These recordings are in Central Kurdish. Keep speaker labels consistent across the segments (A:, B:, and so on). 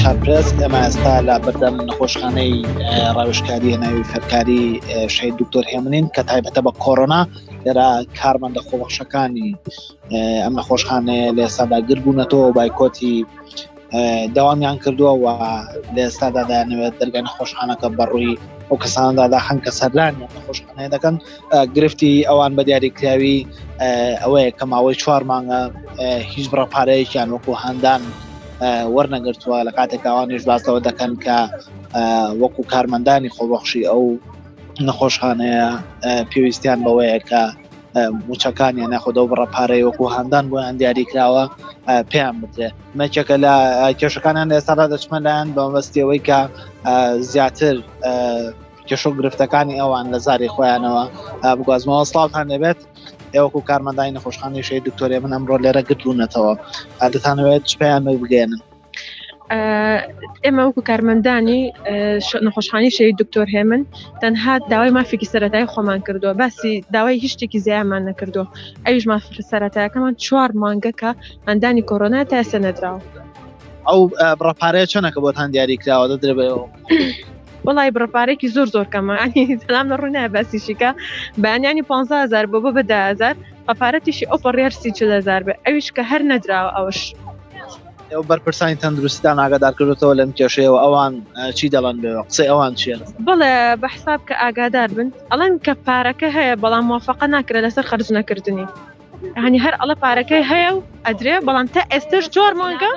A: چارپرس ئێمە ئێستا لە بەردەم نەخۆشخانەی ڕاوێژکاری هێناوی فەرکاری شەید دکتۆر هێمنین کە تایبەتە بە کۆڕۆنا لێرە کارمەندە خۆبەخشەکانی ئەم نەخۆشخانەیە لە ئێستادا گربوونەتەوە و بایکۆتی داوامیان کردووە و لە ئێستادا دەیانەوێت دەرگای نەخۆشخانەکە بەڕووی ئەو کەساندا داخەن کە سەرلان نەخۆشخانەیە دەکەن. گرفتی ئەوان بە دیاریکراوی ئەوەیە کە ماوەی 4 مانگە هیچ بڕەپارەیەکیان وەکو هەندان وەرنەگرتووە لە کاتێک ئەوانیش باسەوە دەکەن کە وەکو کارمەندانی خۆبەخشی ئەو نەخۆشخانەیە پێویستیان بەوەیە کە موچەکانیان ناخۆدە و بڕەپارەی وەکو هەندان بۆیان دیاریکراوە پێیان بدرێ. مەچێکە لە کێشەکانیان لە ئێستادا دەچمە لایەن بە مەبەستیەوەی کە زیاتر کێشە و گرفتەکانی ئەوان لە زاری خۆیانەوە بگوازمەوە. سڵاوتان دەبێت ئێوەکو کارمەندانی نەخۆشخانەی شەید دکتۆر هێمن ئەمڕۆ لێرە گرتبوونەتەوە، دەتانەوێت چ پێیان بگەێنن؟
B: ئێمە وەکو کارمەندانی نەخۆشخانەی شەید دکتۆر هێمن تەنها داوای مافێکی سەرەتایی خۆمان کردووە، باسی داوای هیچ شتێکی زیایمان نەکردووە. ئەویش مافی سەرەتایەکەمان 4 مانگەکە ئەندانی کۆڕۆنا تا ئێستا نەدراوە.
A: ئەو بڕەپارەیە چۆنەکە بۆتان دیاریکراوە دەدرێتەوە؟
B: وڵی بڕپارێکی زۆر کەمە سلام لە ڕوونای باسیشیکە بەیانیانی 15,000 بۆ 10,000 بەپارەتیشی ئۆپەڕێر 30,000 بێ ئەویش کە هەر نەدراوە. ئەوش
A: ئەو بەرپرسانی تەندروستیان ئاگادار کردوتەوە لەم کێشەیەوە، ئەوان چی دەڵێن بێەوە قسەی ئەوان چیە؟
B: بڵێ بە حساب کە ئاگادار بن ئەڵەن کە پارەکە هەیە بەڵام موافقە ناکرێت لەسەر خەرج نەکردنی، هەنی هەر ئەڵە پارەکەی هەیە و ئەدرێ بەڵام تا ئێستش 4 مانگە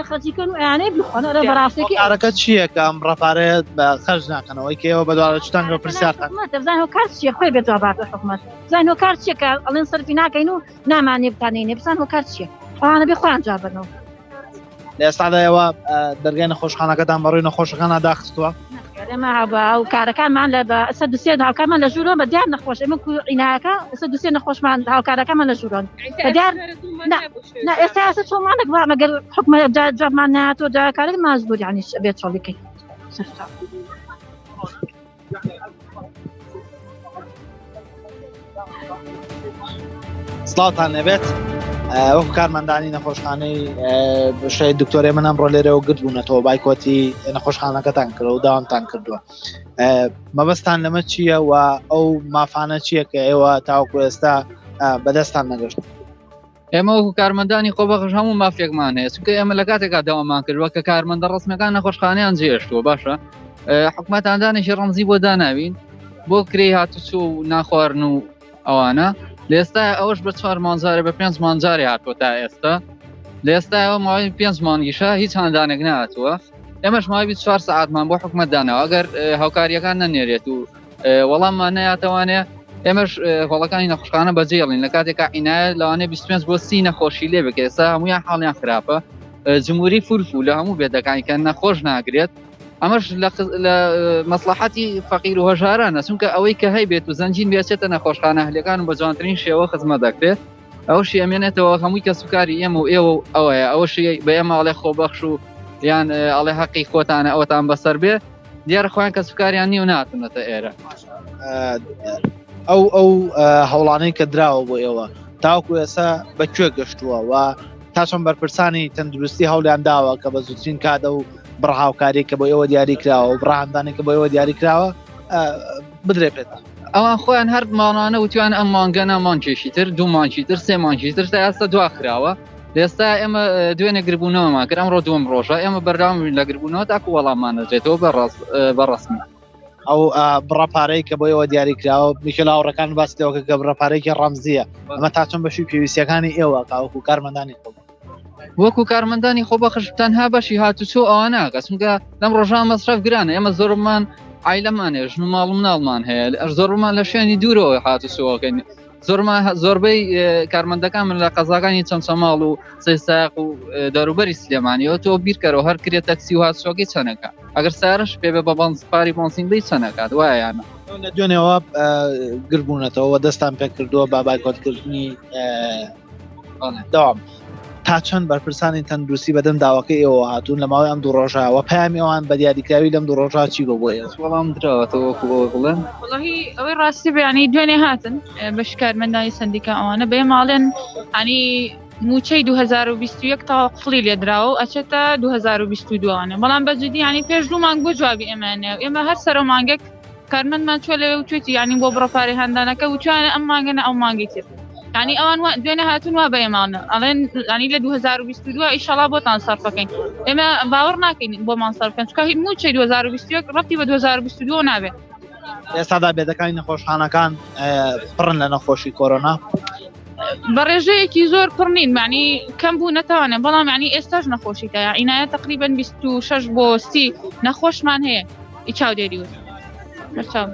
C: خەرجیکەن و ئەیانەی بخۆن بەڕاستێکی
A: پارەکە چییە کە ئەم ڕەپارەیە بە خەرج ناکەنەوەی کێوە بەدوارە چتان بە پرسیارتان
C: دەبزانەوە کار چیە خۆی بێتەوە بابە حکومەت بزانەوە کار چیە کە ئەڵێن سەرفی ناکەین و نامانێ بتانینێ بزانەوە کار چیە ئەوانە بێ خۆیان جواب بدەنەوە.
A: لە ئێستادایەوە دەرگای نەخۆشخانەکەتان بەڕووی نەخۆشەکانە داخستووە؟
C: ئێمە ئەو کارەکانمان لە ئەسە دوسێ هاوکارمان لە ژوورۆن بە دیار نەخۆش ئێمە عیناکە ئەسە دوسێ نەخۆشمان هاوکارەکەمان لە ژوورۆن بەدیار ئێستا ئەسە چۆمانێک مەگەر حکومە جوابمان نهاتۆ جاکارێک ماجبور یعنی بێت چۆڵیکەی.
A: سڵاوتان لەبێت وەکو کارمەندانی نەخۆشخانەی شەید دکتۆر هێمن ئەمڕۆ لێرەوە گرتبوونەتەوە بایکۆتی نەخۆشخانەکەتان کردەوە و داوامتان کردووە. مەبەستان لەمە چییە و ئەو مافانە چییە کە ئێوە تاوەکو ئێستا بەدەستان نەگەشت؟
D: ئێمە وەکو کارمەندانی خۆبەخش هەموو مافێکمان هەیە چونکە ئێمە لە کاتێکا داوامان کردووە کە کارمەندە ڕسمیەکان نەخۆشخانەیان جێشتووە باشە حکومەتاندانێکی ڕەمزی بۆ داناوین بۆ کرێی هاتوچوو و ناخواردن و ئەوانە لە ئێستا ئەوەش بە 4 مانجارێ بە 5 مانجاری هاتووە تا ئێستا. لە ئێستا ئەوە ماوەی 5 مانگیشە هیچ هەندانێک نهاتووە. ئێمەش ماوەی 24 ساعتمان بۆ حکومەت داناوە ئەگەر هاوکاریەکان نەنێرێت و وەڵاممان نەیاتەوانێ ئێمەش هۆڵەکانی نەخۆشخانە بەجێڵین لە کاتێکا عینایە لەوانەیە 25 بۆ 30 نەخۆشی لێ بکە ئێستا هەمویان حاڵیان خراپە جمهوری فولفو لە هەموو بێدەکانی کە نەخۆش ناگرێت. ئەمەش لە مەسلحەتی فەقیر و هەژارانە چونکە ئەوەی کە هەیبێت و زەنجین بێچێتە نەخۆشخانە هەلەکان و بە جوانترین شێوە خزمەت دەکرێت ئەوشی ئەمێنێتەوە هەمووی کەسوکاری ئێمە و ئێوە ئەوەیە ئەوەشی بە ئێمە ئەڵێ خۆبەخش و یان ئەڵێ حەقی خۆتانە ئەوەتان بەسەر بێ دیارە خۆیان کەسوکاریان نی و ناتونەتە ئێرە.
A: ئەو هەوڵانەی کە دراوە بۆ ئێوە تاوەکو ئێستا بەکوێ گەشتووە و تا چۆن بەرپرسانی تەندروستی هەوڵیان داوە کە بە زووترین کادە و بڕهاوکاری کە بۆ ئێوە دیاریکراوە و بڕهاندانی کە بۆ ئێوە دیاریکراوە بدرێت
D: ئەوان خۆیان هەر ماڵانە وتیان ئەم مانگەنە مانچێشی تر 2 مانچی تر 3 مانچی تر تا ئێستا دواخراوە. لێستا ئێمە دوێنێ گربوونەوەمان کرد ئەمڕۆ دووەم ڕۆژە ئێمە بەرداوام لە گربوونەوە تاکو وەڵاممان نەدرێتەوە بەڕەسمی.
A: ئەو بڕەپارەی کە بۆ ئێوە دیاریکراوە میکە لاوڕەکان باستەوە کە بڕەپارێکی ڕەمزیە ئەمە تا چۆن بەشی پێویستیەکانی ئێوە کاوەکو کارمەندانی خۆ
D: وەکو کارمەندانی خۆبەخش تەنها بەشی هاتوچۆ ئەوە ناکە چونکە لەم ڕۆژان مەسرەف گرانە ئێمە زۆرمان عیلەمانێ ژن و ماڵ و مناڵمان هەیە زۆرمان لە شوێنی دوورەوە هاتوچۆەکەین زۆربەی کارمەندەکان من لە قەزاکانی چەمچەماڵ و سەیساق و دەروبەری سلێمانیەوە تۆ بیرکەرەوە هەر کرێت تەکسی و هاتوچۆکەی چەنەکە ئەگەر سارش پێ بێ بە پاری بۆنسینبی چەنەکات وایەیانە
A: لە دوێنێەوە گربوونەتەوە دەستان پێ کردووە با بایکۆتکردنی داوام تا چەند بەرپرسانی تەندروستی بەدەم داواکەی ئێوە هاتوون لە ماوەی ئەم 2 ڕۆژەوە پەیامی ئەوان بە دیاریکراوی لەم 2 ڕۆژە چی بۆ ئێوە
D: وەڵام درراوەتەوە وەکو بڵێن
E: وڵی ئەوەی ڕاستی بەیانی دوێنێ هاتن بەش کارمەندانی سندیکا ئەوانە بێ ماڵێن ئەنی موچەی 2021 تا قفڵی لێدراوە ئەچێتە 2022وانە بەڵام بەجددی ینی پێش 2 مانگ بۆ جوابی ئێمانێ ئێمە هەر سەر مانگێک کارمەندمان چۆ لەوێ و توێتی ینی بۆ بڕۆپارەی هەندانەکە وچوانە ئەم مانگەنە ئەو مانگی تر ینی ئەوان دوێنێ هاتون وا بە ئێمانە ئەڵێن ینی لە 2022 ئیشەڵا بۆتان سەرفەکەین ئێمە باوەڕ ناکەین بۆمان سەرفکەن چکە موچەی 2021 ڕەتی بە 2022 نابێت
A: ئێستادا بێدەکانی نەخۆشخانەکان پڕن لە نەخۆشی کۆرۆنا
E: بە ڕێژەیەکی زۆر پڕنین معنی کەم بوو نەتوانێ بەڵام ینی ئێستاش نەخۆشیتە ئینایە تقریبن 26 بۆ 30 نەخۆشمان هەیە ئی چاودێری وت هەرچاو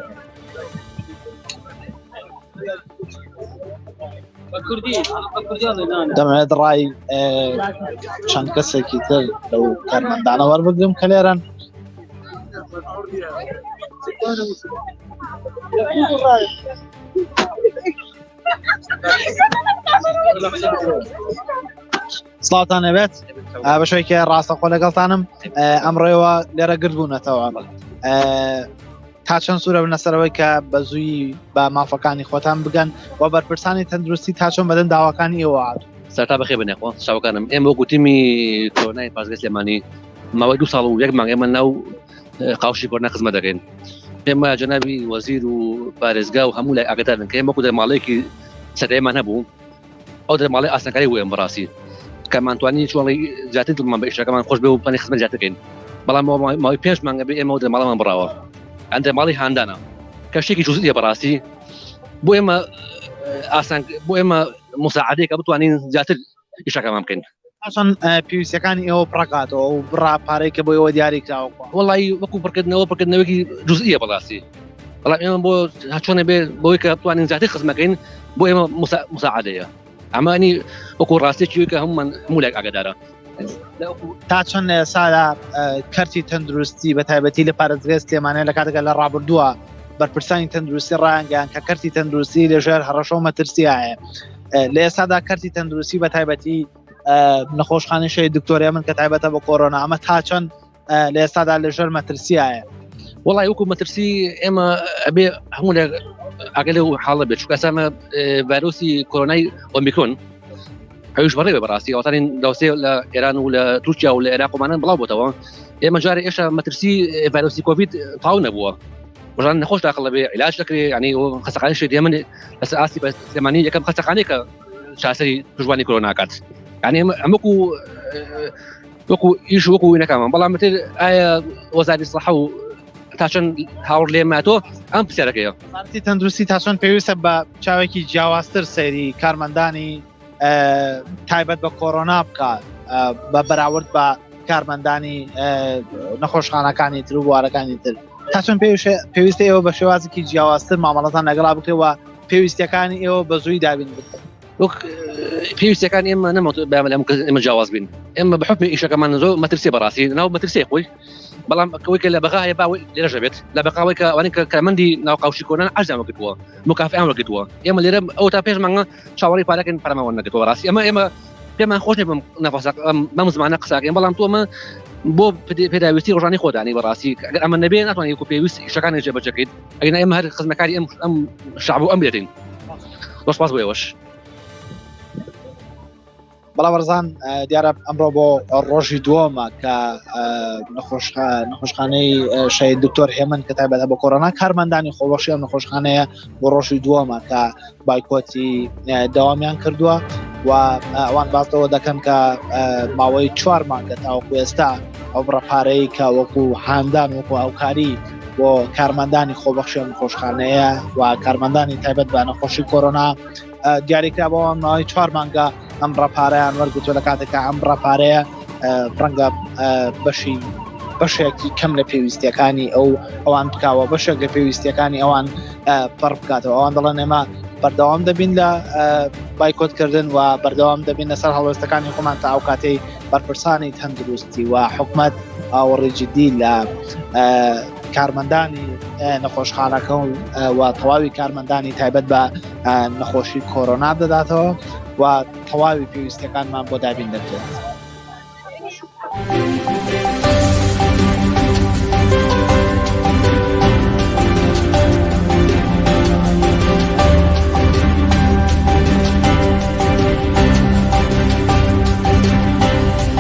A: دەمەوێت ڕای چەند کەسێکی تر لەو کارمەندانە وەربگرم کە لێرەن سڵاتان ئەبێت بەشێکی ڕاستەخۆ لەگەڵتانم ئەمڕێوە لێرە گرت بوونەتەوە تا چەند سوورە بنەسەرەوەی کە بە زووی بە مافەکانی خۆتان بگەن و بەرپرسانی تەندروستی تا چۆن بەدەن داواکانی ئێوە هاتوو
F: سەرتا بەخێ بنێخۆ چاوەکانم ئێمە وەکو تیمی کۆرۆنای پارێزگای سلێمانی ماوەی 2 ساڵ و 1 مانگ ئێمە ناو قاوشی کۆرۆنا خزمەت دەکەین ئێمە جەنابی وەزیر و پارێزگا و هەموو لای ئاگادارن کە ئێمە وەکو دەرماڵەیەکی سەردەیەمان هەبوو ئەو دەرماڵەی ئاسانکاری بوو ئێمە بەڕاستی کە مانتوانی چۆڵی زیاتر دڵمان بە ئیشەکەمان خۆش بێ و پلانی خزمەت زیاتر بکەین بەڵام ماوەی 5 مانگە بێ ئێمە دەرماڵەمان بڕاوە ئەم دەرماڵی هاندانە کە شتێکی جوزئیە بەڕاستی بۆ ئێمە مساعدەیەکە بتوانین زیاتر ئیشەکەمان بکەین
A: چۆن پێویستیەکانی ئێوە پڕکاتەوە و بڕا پارێکە بۆ ئێوە دیاری کراوە
F: وڵی وەکو پڕکردنەوەکی جوزئیە بەڕاستی بەڵام ئێمە بۆ چۆنە بێ بۆی کە بتوانین زیاتر خزمەکەین بۆ ئێمە مساعدەیە ئەمانی وەکو ڕاستێکی کە هەموو لایەک ئاگادارە
A: تا چۆن لە ئێسادا کەرتی تەندروستی بە تایبەتی لە پارێزگای سلێمانیە لە کاتێکە لە ڕابردووە بەرپرسانی تەندروستی ڕایانگەیان کە کەرتی تەندروستی لەژێر هەڕەشە و مەترسیایە لە ئێستادا کەرتی تەندروستی بە تایبەتی نەخۆشخانەی شەهید دکتۆر هێمن کە تایبەتە بە کۆرۆنا ئەمە تا چەند لە ئێستادا لەژێر مەترسیایە
F: وڵی وەکو مەترسی ئێمە ئەبێ هەموو لە ئاگەلێ و حاڵە بێت چونکە ئێستا ڤایرۆسی کۆرۆنای ئۆمیکرۆن هەویش بەڕێوە بەڕاستی ئەوتانین داوسێ لە ئێران و لە تورکیا و لە عێراقۆمانان بڵاو بۆتەوە ئێمە جارێ ئێشە مەترسی ڤایرۆسی کۆڤید تاو نەبووە ڕژان نەخۆش داخڵ بێ عیلاج دەکرێت ینی خەستەخانەی شەهید هێمن لەسەر ئاستی سلێمانی یەکەم خەستەخانەیە کە چاسەری پژوانی کۆرۆناکات ینی ئەمەکو وەکو ئیش وەکو وینەکەمان بەڵام تر ئایا وەزاری سەحە و تا چۆن هاوڕ لێ ماتۆ ئەم پرسیارەکەیە
A: وەزارەتی تەندروستی تا چۆن پێویستە بە چاوێکی جیاوازتر سەیری کارمەندانی تایبەت بە کۆرۆنا بکات بە بەراورد بە کارمەندانی نەخۆشخانەکانی تر و بوارەکانی تر تا چۆن پێویستە ئێوە بە شێوازێکی جیاوازتر مامەڵەتان لەگەڵا بکرێەوە پێویستیەکانی ئێوە بە زووی دابین بکەن
F: پێویستەکان ئێمە نەمەوت ئێمە جیاواز بین ئێمە بەحکمی ئیشەکەمان زۆر مەترسی بەڕاستی ناو مەترسی خۆی بەڵام ئەوەی کە لە بەغایە باوی لێرەژە بێت لە بەقاوی کە ئەوانەی کە کارمەندی ناو قاوشی کۆرۆنا ئەرزیان وەرگرتووە مکافئیان وەرگرتووە ئێمە لێرە ئەو تا پێش مانگە چاوەڕێی پارەکەین پارەمەوە نەگرتووە بەڕاستی ئێمە پێمان خۆش نێ بەم زمانە قساکەین بەڵام تۆمە بۆ پێداویستی ڕۆژانی خۆدانی بەڕاستی ئەگەر ئەمە نەبێ ناتوانین وەکو پێویست ئیشەکانی جێبەجەکەیت ئەگەر ئێمە هەر خزمەکاری ئەم شعب و ئەم بێتین سپاس بۆ ئێوەش
A: بەڵام وەرزان دیارە ئەمڕۆ بۆ ڕۆژی دووەمە کە نەخۆشخانەی شەهید دکتۆر هێمن کە تایبەتە بە کۆرۆنا کارمەندانی خۆبەخشی ئەم نەخۆشخانەیە بۆ ڕۆژی دووەمە کە بایکۆتی داوامیان کردووە و ئەوان باسەوە دەکەن کە ماوەی 4 مانگە تاوەکو ئێستا ئەو بڕەپارەی کە وەکو هاندان وەکو هاوکاری بۆ کارمەندانی خۆبەخشی ئەم نەخۆشخانەیە و کارمەندانی تایبەت بە نەخۆشی کۆرۆنا دیاریکرابەوە ماوەی 4 مانگە ئەم ڕەپارەیان وەرگتووە لە کاتێکە ئەم ڕەپارەیە ڕەنگە بەشێکی کەم لە پێویستیەکانی ئەوان بکاوە بەشێک لە پێویستیەکانی ئەوان پڕ بکاتەوە ئەوان دەڵێن ئێمە بەردەوام دەبین لە بایکۆتکردن و بەردەوام دەبین لەسەر هەڵوێستەکانی خۆمان تا ئەو کاتەی بەرپرسانی تەندروستی و حکومەت ئاوەڕێی جدی لە کارمەندانی نەخۆشخانەکە و تەواوی کارمەندانی تایبەت بە نەخۆشی کۆرۆنا بداتەوە و تەواوی پێویستەکانمان بۆ دابین دەکرێت.